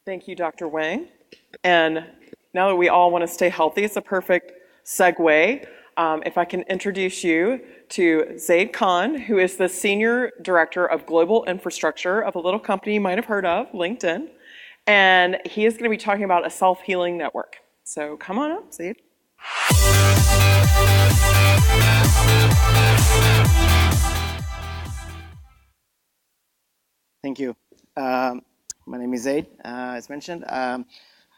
Thank you, Dr. Wang. And now that we all want to stay healthy, it's a perfect segue. If I can introduce you to Zaid Khan, who is the Senior Director of Global Infrastructure of a little company you might have heard of, LinkedIn. And he is going to be talking about a self-healing network. So come on up, Zaid. Thank you. My name is Zaid, as mentioned.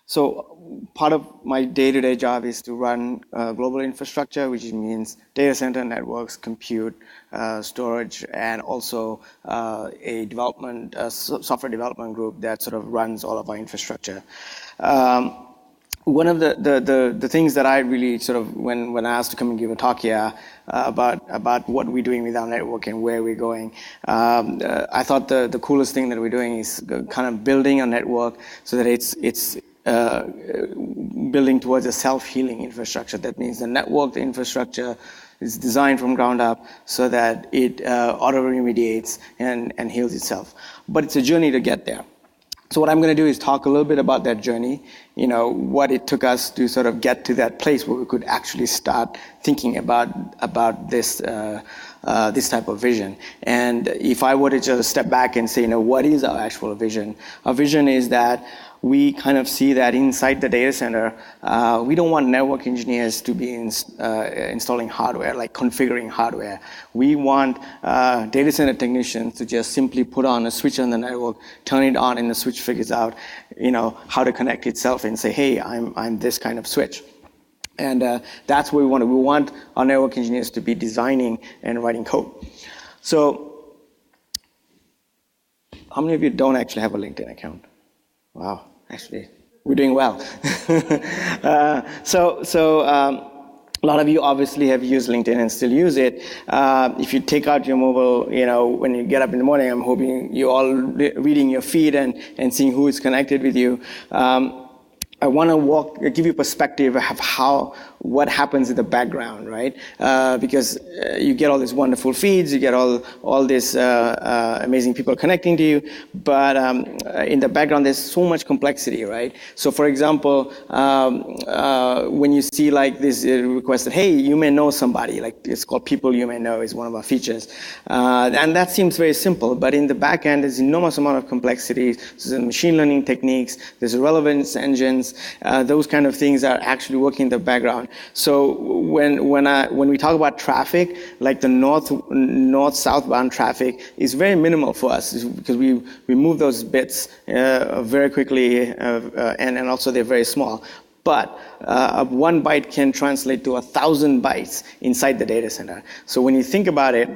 So part of my day-to-day job is to run global infrastructure, which means data center networks, compute, storage, and also a development, software development group that sort of runs all of our infrastructure. One of the things that I really sort of, when asked to come and give a talk here about what we're doing with our network and where we're going, I thought the coolest thing that we're doing is kind of building a network so that it's building towards a self-healing infrastructure. That means the network, the infrastructure is designed from ground up so that it auto-remediates and heals itself. But it's a journey to get there. So what I'm going to do is talk a little bit about that journey, what it took us to sort of get to that place where we could actually start thinking about this type of vision. And if I were to just step back and say, what is our actual vision? Our vision is that we kind of see that inside the data center, we don't want network engineers to be installing hardware, like configuring hardware. We want data center technicians to just simply put on a switch on the network, turn it on, and the switch figures out, how to connect itself and say, hey, I'm this kind of switch. And that's what we want. We want our network engineers to be designing and writing code. So how many of you don't actually have a LinkedIn account? Wow, actually, we're doing well. A lot of you obviously have used LinkedIn and still use it. If you take out your mobile, when you get up in the morning, I'm hoping you're all reading your feed and seeing who is connected with you. I want to give you perspective of what happens in the background, right? Because you get all these wonderful feeds, you get all these amazing people connecting to you, but in the background there's so much complexity, right? So for example, when you see like this request that, hey, you may know somebody, like it's called people you may know is one of our features, and that seems very simple, but in the back end there's enormous amount of complexity. So there's machine learning techniques, there's relevance engines, those kind of things are actually working in the background. So when we talk about traffic, like the north-southbound traffic is very minimal for us because we move those bits very quickly and also they're very small. But 1 byte can translate to 1,000 bytes inside the data center. So when you think about it,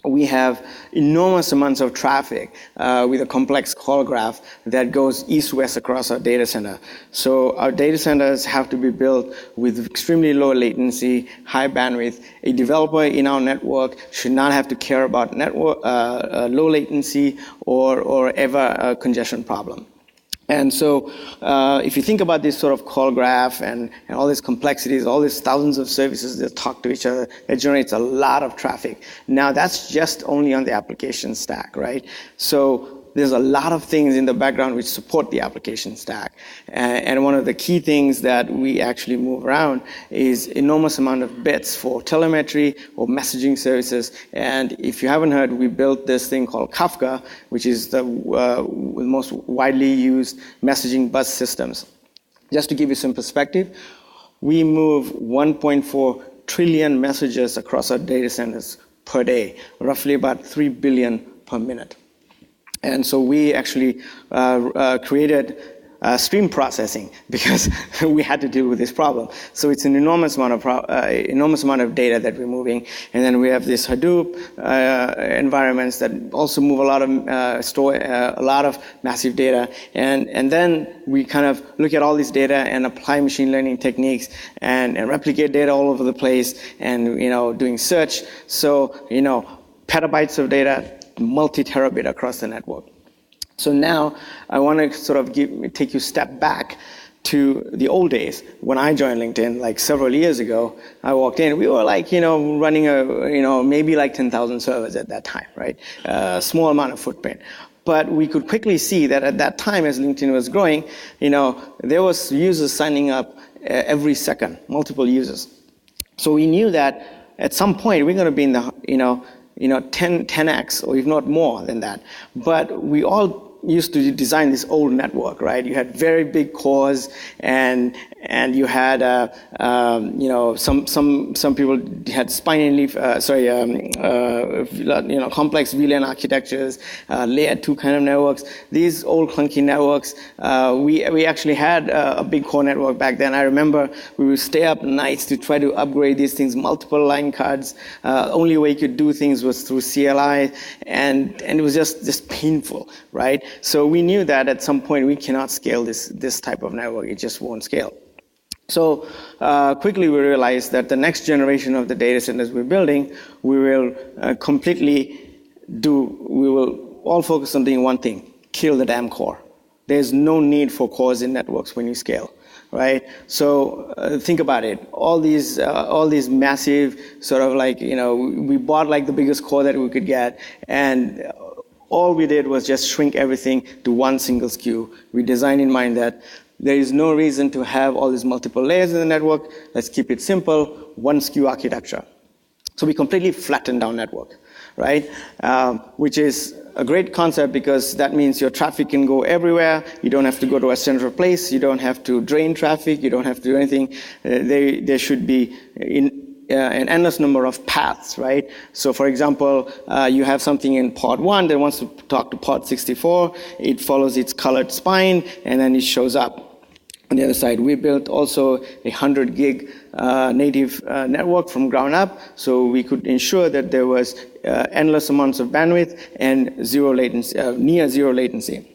we have enormous amounts of traffic with a complex call graph that goes east-west across our data center. So our data centers have to be built with extremely low latency, high bandwidth. A developer in our network should not have to care about network low latency or ever a congestion problem. And so if you think about this sort of call graph and all these complexities, all these thousands of services that talk to each other, it generates a lot of traffic. Now that's just only on the application stack, right? So there's a lot of things in the background which support the application stack. And one of the key things that we actually move around is enormous amount of bits for telemetry or messaging services. And if you haven't heard, we built this thing called Kafka, which is the most widely used messaging bus systems. Just to give you some perspective, we move 1.4 trillion messages across our data centers per day, roughly about 3 billion per minute. And so we actually created stream processing because we had to deal with this problem. So it's an enormous amount of data that we're moving, and then we have this Hadoop environments that also move a lot of store a lot of massive data, and then we kind of look at all this data and apply machine learning techniques and replicate data all over the place, and doing search. So petabytes of data, multi-terabit across the network. So now I want to sort of take you a step back to the old days when I joined LinkedIn, like several years ago. I walked in, we were like, running maybe like 10,000 servers at that time, right? Small amount of footprint. But we could quickly see that at that time, as LinkedIn was growing, there was users signing up every second, multiple users. So we knew that at some point we're going to be in the 10x or if not more than that. But we all used to design this old network, right? You had very big cores, and you had some people had spine leaf, complex VLAN architectures, layer 2 kind of networks. These old clunky networks, we actually had a big core network back then. I remember we would stay up nights to try to upgrade these things, multiple line cards. Only way you could do things was through CLI, and it was just painful, right? So we knew that at some point we cannot scale this type of network. It just won't scale. So quickly we realized that the next generation of the data centers we're building, we will all focus on doing one thing: kill the damn core. There's no need for cores in networks when you scale, right? So think about it. All these massive sort of we bought the biggest core that we could get, and all we did was just shrink everything to one single SKU. We designed in mind that there is no reason to have all these multiple layers in the network. Let's keep it simple, one SKU architecture. So we completely flattened down network, right? Which is a great concept because that means your traffic can go everywhere. You don't have to go to a central place. You don't have to drain traffic. You don't have to do anything. There should be an endless number of paths, right? So for example, you have something in pod 1 that wants to talk to pod 64. It follows its colored spine, and then it shows up. On the other side, we built also a 100 gig native network from ground up, so we could ensure that there was endless amounts of bandwidth and zero latency, near zero latency.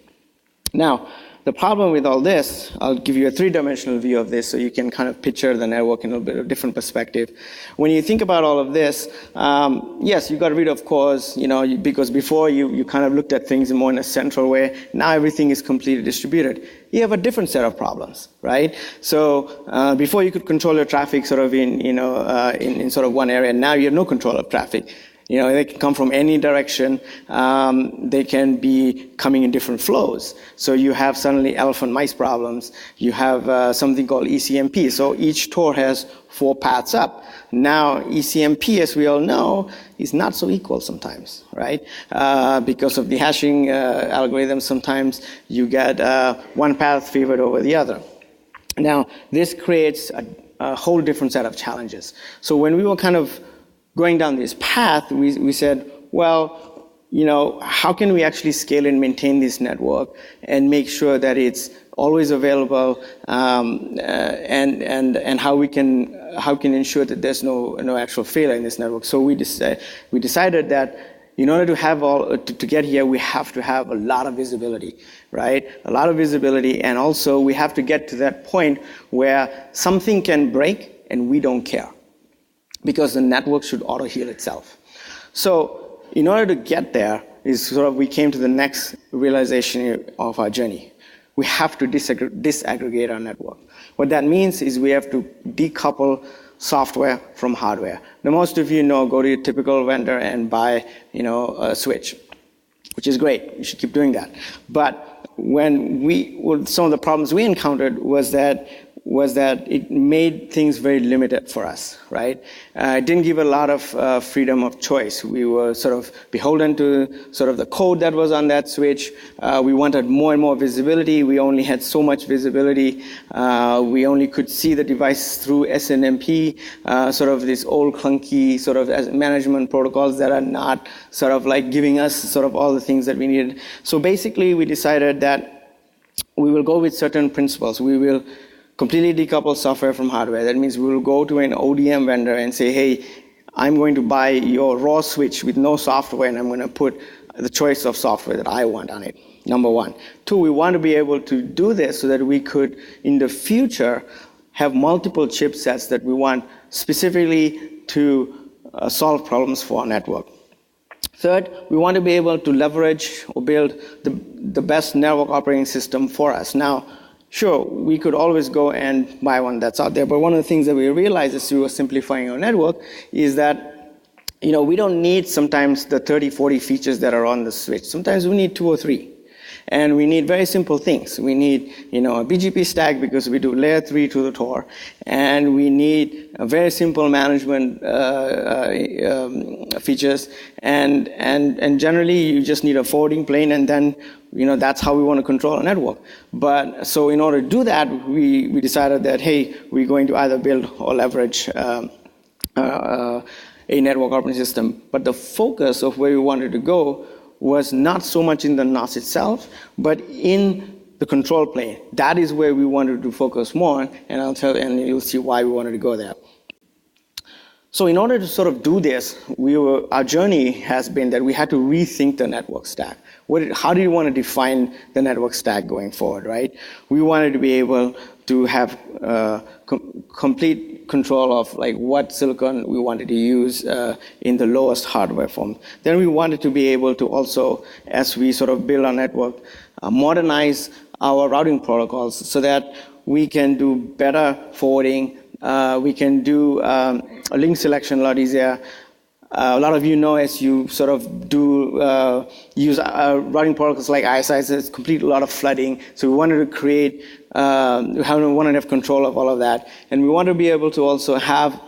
Now, the problem with all this, I'll give you a 3-dimensional view of this so you can kind of picture the network in a little bit of different perspective. When you think about all of this, yes, you got rid of cores, because before you kind of looked at things more in a central way. Now everything is completely distributed. You have a different set of problems, right? So before you could control your traffic sort of in sort of one area. Now you have no control of traffic. They can come from any direction. They can be coming in different flows. So you have suddenly elephant mice problems. You have something called ECMP. So each Tor has 4 paths up. Now ECMP, as we all know, is not so equal sometimes, right? Because of the hashing algorithm, sometimes you get one path favored over the other. Now this creates a whole different set of challenges. So when we were kind of going down this path, we said, well, how can we actually scale and maintain this network and make sure that it's always available, and how can ensure that there's no actual failure in this network. So we decided that in order to have to get here, we have to have a lot of visibility, right? A lot of visibility, and also we have to get to that point where something can break and we don't care, because the network should auto-heal itself. So in order to get there, we came to the next realization of our journey. We have to disaggregate our network. What that means is we have to decouple software from hardware. Now, most of you know, go to your typical vendor and buy a switch, which is great. You should keep doing that. But some of the problems we encountered was that it made things very limited for us, right? It didn't give a lot of freedom of choice. We were sort of beholden to sort of the code that was on that switch. We wanted more and more visibility. We only had so much visibility. We only could see the device through SNMP, sort of this old clunky sort of management protocols that are not sort of giving us sort of all the things that we needed. So basically, we decided that we will go with certain principles. We will completely decouple software from hardware. That means we will go to an ODM vendor and say, hey, I'm going to buy your raw switch with no software, and I'm going to put the choice of software that I want on it, number one. 2, we want to be able to do this so that we could, in the future, have multiple chipsets that we want specifically to solve problems for our network. 3rd, we want to be able to leverage or build the best network operating system for us. Now, sure, we could always go and buy one that's out there, but one of the things that we realized as we were simplifying our network is that, we don't need sometimes the 30, 40 features that are on the switch. Sometimes we need 2 or 3, And we need very simple things. We need, a BGP stack because we do layer 3 to the Tor, and we need a very simple management features, and generally you just need a forwarding plane, and then that's how we want to control a network. But so in order to do that, we decided that, hey, we're going to either build or leverage a network operating system. But the focus of where we wanted to go was not so much in the NAS itself, but in the control plane. That is where we wanted to focus more, and you'll see why we wanted to go there. So in order to sort of do this, our journey has been that we had to rethink the network stack. How do you want to define the network stack going forward, right? We wanted to be able to have complete control of like what silicon we wanted to use in the lowest hardware form. Then we wanted to be able to also, as we sort of build our network, modernize our routing protocols so that we can do better forwarding. We can do a link selection a lot easier. A lot of you know, as you sort of do use routing protocols like ISIs, it's complete a lot of flooding. So we wanted to create, we wanted to have control of all of that. And we want to be able to also have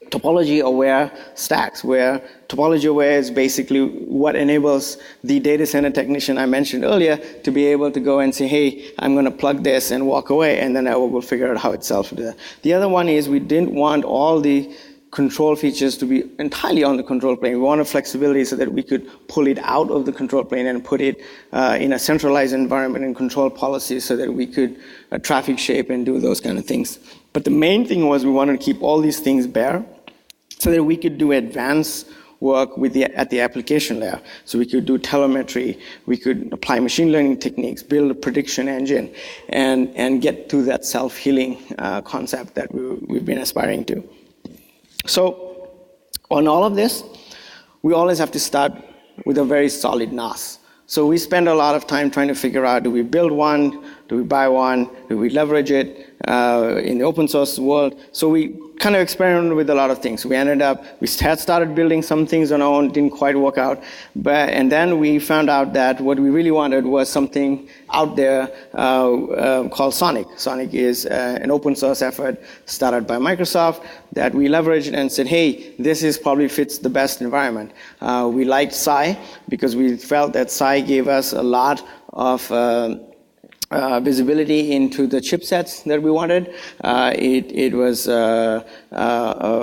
topology-aware stacks, where topology-aware is basically what enables the data center technician I mentioned earlier to be able to go and say, hey, I'm going to plug this and walk away, and then I will figure out how itself will do that. The other one is we didn't want all the control features to be entirely on the control plane. We wanted flexibility so that we could pull it out of the control plane and put it in a centralized environment and control policies so that we could traffic shape and do those kind of things. But the main thing was we wanted to keep all these things bare so that we could do advanced work at the application layer. So we could do telemetry, we could apply machine learning techniques, build a prediction engine, and get to that self-healing concept that we've been aspiring to. So on all of this, we always have to start with a very solid NAS. So we spend a lot of time trying to figure out, do we build one, do we buy one, do we leverage it in the open source world? So we kind of experimented with a lot of things. We had started building some things on our own, didn't quite work out. And then we found out that what we really wanted was something out there called Sonic. Sonic is an open source effort started by Microsoft that we leveraged and said, hey, this probably fits the best environment. We liked Psi because we felt that Psi gave us a lot of visibility into the chipsets that we wanted. It was a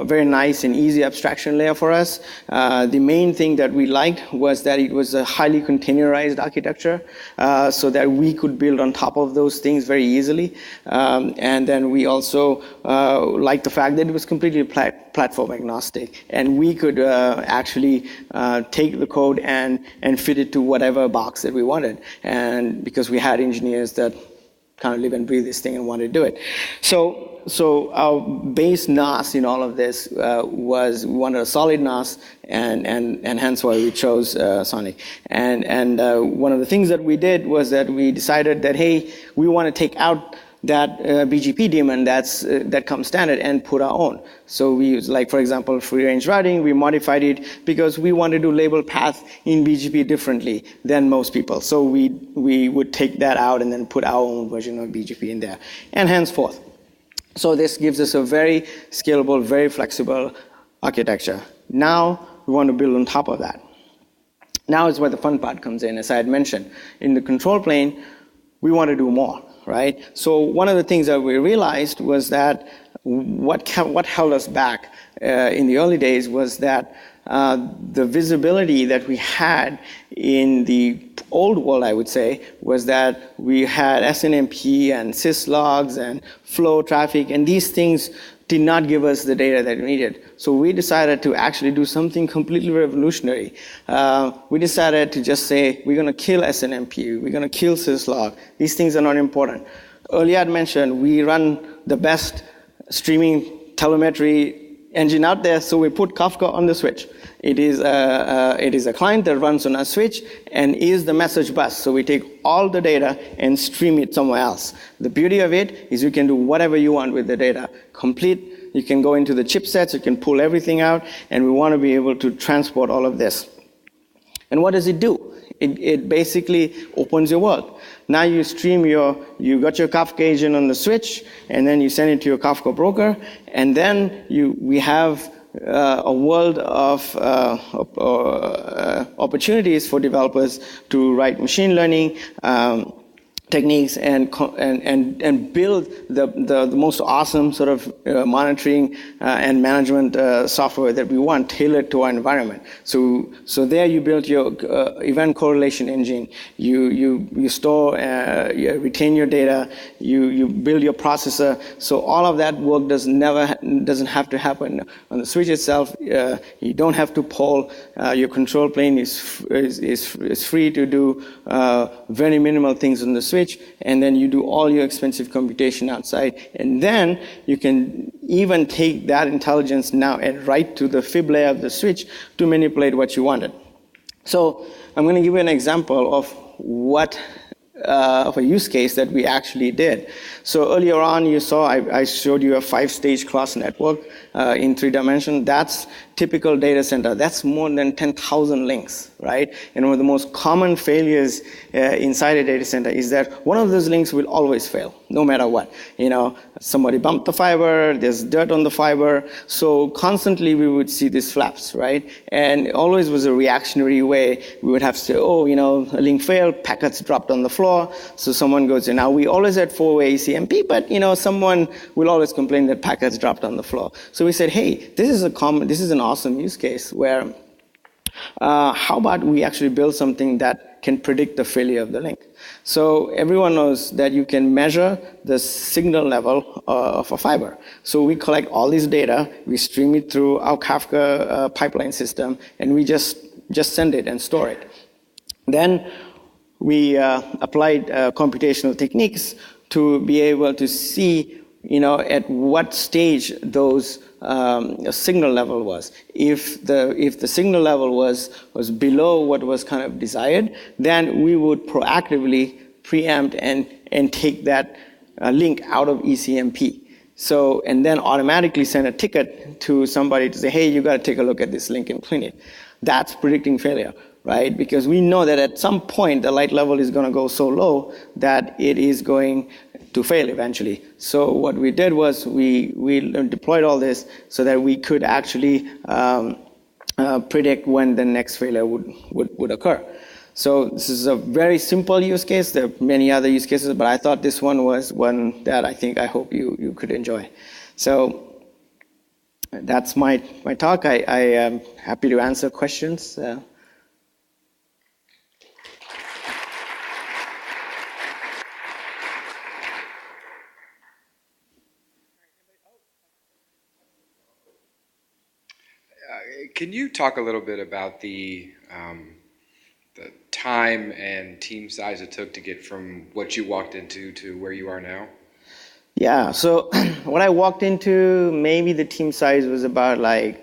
very nice and easy abstraction layer for us. The main thing that we liked was that it was a highly containerized architecture, so that we could build on top of those things very easily. And then we also liked the fact that it was completely platform agnostic, and we could actually take the code and fit it to whatever box that we wanted. And because we had engineers that kind of live and breathe this thing and wanted to do it. So our base NAS in all of this was we wanted a solid NAS, and hence why we chose Sonic. And one of the things that we did was that we decided that, hey, we want to take out that BGP daemon that comes standard and put our own. So we use, like, for example, free range routing. We modified it because we wanted to label path in BGP differently than most people. So we would take that out and then put our own version of BGP in there, and henceforth. So this gives us a very scalable, very flexible architecture. Now we want to build on top of that. Now is where the fun part comes in. As I had mentioned, in the control plane, we want to do more. Right? So one of the things that we realized was that what held us back in the early days was that the visibility that we had in the old world, I would say, was that we had SNMP and syslogs and flow traffic, and these things did not give us the data that we needed. So we decided to actually do something completely revolutionary. We decided to just say, we're going to kill SNMP, we're going to kill syslog. These things are not important. Earlier I mentioned, we run the best streaming telemetry engine out there, so we put Kafka on the switch. It is a client that runs on a switch and is the message bus. So we take all the data and stream it somewhere else. The beauty of it is you can do whatever you want with the data. You can go into the chipsets, you can pull everything out, and we want to be able to transport all of this. And what does it do? It basically opens your world. Now you stream you got your Kafka agent on the switch, and then you send it to your Kafka broker, and then we have a world of opportunities for developers to write machine learning techniques and build the most awesome sort of monitoring and management software that we want tailored to our environment. So there you build your event correlation engine. You store, you retain your data. You build your processor. So all of that work doesn't have to happen on the switch itself. You don't have to poll. Your control plane is free to do very minimal things on the switch. And then you do all your expensive computation outside. And then you can even take that intelligence now and write to the fib layer of the switch to manipulate what you wanted. So I'm going to give you an example of of a use case that we actually did. So earlier on, you saw I showed you a 5-stage class network in 3 dimensions. That's typical data center. That's more than 10,000 links, right? And one of the most common failures inside a data center is that one of those links will always fail, no matter what. Somebody bumped the fiber, there's dirt on the fiber. So constantly we would see these flaps, right? And it always was a reactionary way. We would have to say, a link failed, packets dropped on the floor. So someone goes in. Now we always had 4-way ECMP, but someone will always complain that packets dropped on the floor. So we said, hey, this is an awesome use case where how about we actually build something that can predict the failure of the link. So everyone knows that you can measure the signal level of a fiber. So we collect all this data, we stream it through our Kafka pipeline system, and we just send it and store it. Then we applied computational techniques to be able to see at what stage those signal level was. If the signal level was below what was kind of desired, then we would proactively preempt and take that link out of ECMP. So, and then automatically send a ticket to somebody to say, hey, you got to take a look at this link and clean it. That's predicting failure, right? Because we know that at some point the light level is going to go so low that it is going to fail eventually. So what we did was we deployed all this so that we could actually predict when the next failure would occur. So this is a very simple use case. There are many other use cases, but I thought this one was one that I hope you could enjoy. So that's my talk. I am happy to answer questions. Can you talk a little bit about the time and team size it took to get from what you walked into to where you are now? Yeah, so when I walked into, maybe the team size was about like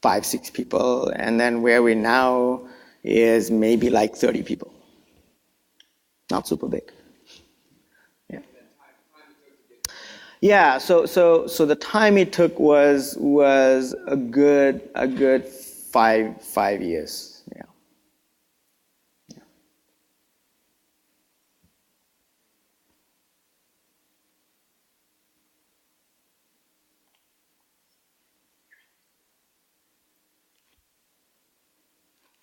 5-6 people, and then where we now is maybe like 30 people. Not super big. Yeah. Yeah, so the time it took was a good 5 years. Yeah.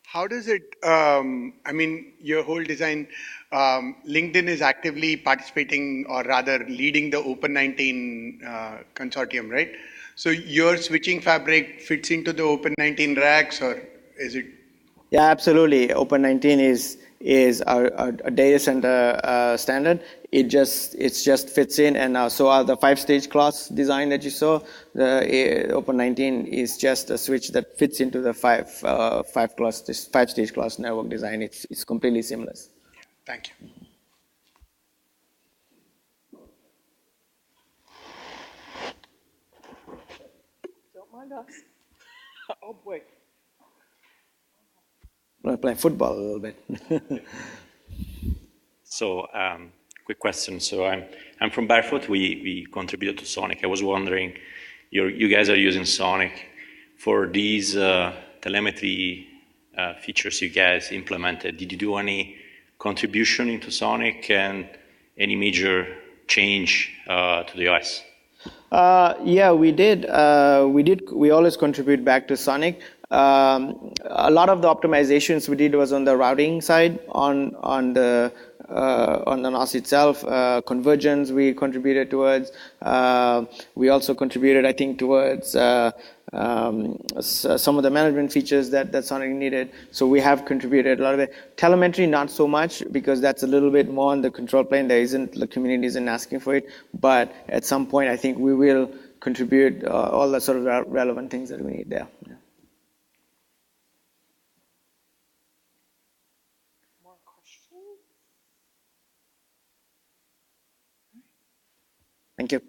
How does it, your whole design, LinkedIn is actively participating or rather leading the Open19 consortium, right? So your switching fabric fits into the Open19 racks, or is it? Yeah, absolutely. Open19 is our data center standard. It just fits in, and so the 5-stage class design that you saw, the Open19 is just a switch that fits into the 5-stage class network design. It's completely seamless. Thank you. Don't mind us. Oh boy. I'm going to play football a little bit. So, quick question. So I'm from Barefoot. We contributed to Sonic. I was wondering, you guys are using Sonic for these telemetry features you guys implemented, did you do any contribution into Sonic and any major change to the OS? Yeah, we did. We always contribute back to Sonic. A lot of the optimizations we did was on the routing side, on the NOS itself. Convergence we contributed towards. We also contributed, I think, towards some of the management features that Sonic needed. So we have contributed a lot of it. Telemetry, not so much, because that's a little bit more on the control plane. The community isn't asking for it. But at some point, I think we will contribute all the sort of relevant things that we need there. Yeah. More questions? Thank you.